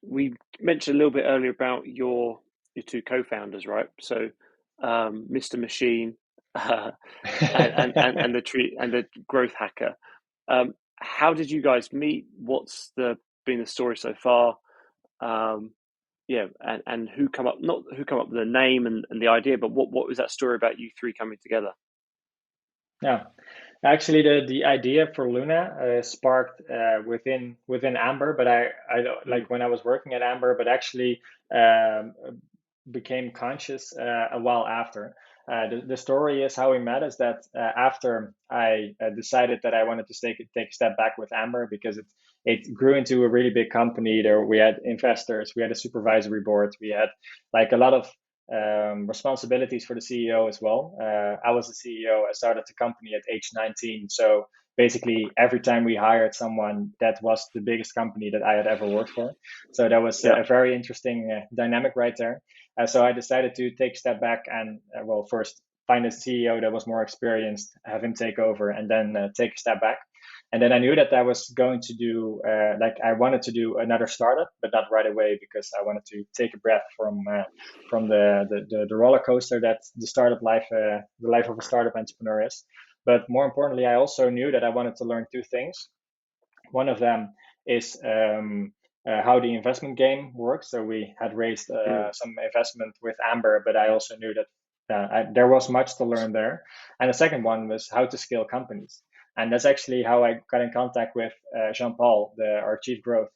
we mentioned a little bit earlier about your two co-founders, right? So, Mr. Machine, uh, and the tree and the growth hacker. How did you guys meet? What's the been the story so far? Um, yeah, and who come up not who come up with the name and the idea, but what was that story about you three coming together? Yeah, actually, the idea for Luna sparked within Amber, but I Mm, like when I was working at Amber, but actually um, became conscious a while after. The story is how we met is that after I decided that I wanted to take a step back with Amber because it grew into a really big company. There we had investors, we had a supervisory board, we had like a lot of responsibilities for the CEO as well. I was the CEO. I started the company at age 19. So basically, every time we hired someone, that was the biggest company that I had ever worked for. So that was yeah, a very interesting dynamic right there. So I decided to take a step back and, well, first find a CEO that was more experienced, have him take over, and then take a step back. And then I knew that I was going to do, like, I wanted to do another startup, but not right away because I wanted to take a breath from the roller coaster that the startup life, the life of a startup entrepreneur is. But more importantly, I also knew that I wanted to learn two things. One of them is how the investment game works. So we had raised mm, some investment with Amber, but I also knew that there was much to learn there. And the second one was how to scale companies. And that's actually how I got in contact with Jean-Paul, our chief growth,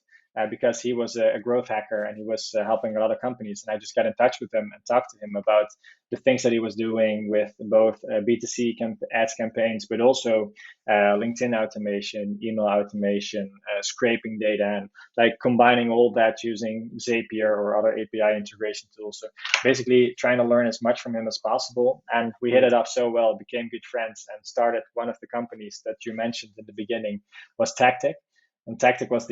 because he was a growth hacker and he was helping a lot of companies. And I just got in touch with him and talked to him about the things that he was doing with both B2C ads campaigns, but also LinkedIn automation, email automation, scraping data, and like combining all that using Zapier or other API integration tools. So basically, trying to learn as much from him as possible. And we hit mm, it off so well, became good friends, and started one of the companies that you mentioned in the beginning was Tactic. And Tactic was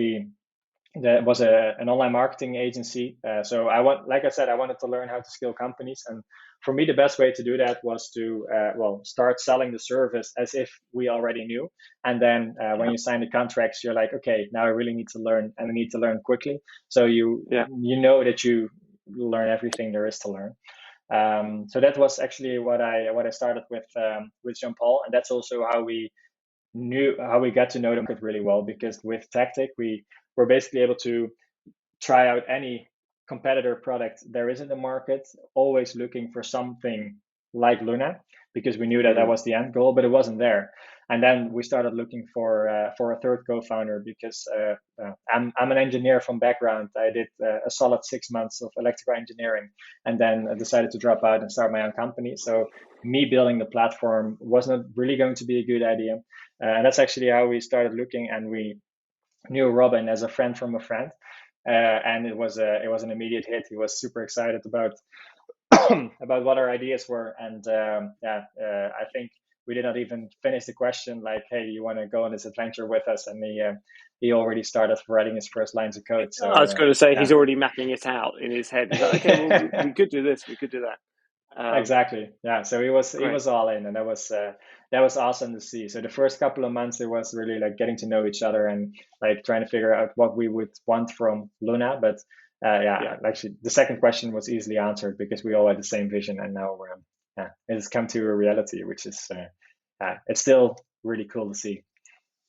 that was an online marketing agency. So like I said, I wanted to learn how to scale companies, and for me, the best way to do that was to start selling the service as if we already knew, and then when yeah, you sign the contracts, you're like, okay, now I really need to learn, and I need to learn quickly. So yeah, you know that you learn everything there is to learn. So that was actually what I started with Jean Paul, and that's also how we got to know the market really well because with Tactic we were basically able to try out any competitor product there is in the market, always looking for something like Luna because we knew that that mm, was the end goal, but it wasn't there. And then we started looking for a third co-founder because I'm an engineer from background. I did a solid 6 months of electrical engineering, and then I decided to drop out and start my own company. So me building the platform wasn't really going to be a good idea, and that's actually how we started looking. And we knew Robin as a friend from a friend, and it was an immediate hit. He was super excited about about what our ideas were, and I think we did not even finish the question like, "Hey, you want to go on this adventure with us?" And he already started writing his first lines of code. I So was going to say yeah. he's already mapping it out in his head. He's like, okay, well, we could do this, we could do that. Exactly. Yeah. So he was Great. all in, and that was awesome to see. So the first couple of months, it was really like getting to know each other and like trying to figure out what we would want from Luna. But Yeah. yeah, actually, the second question was easily answered because we all had the same vision, and now yeah, it has come to a reality, which is it's still really cool to see.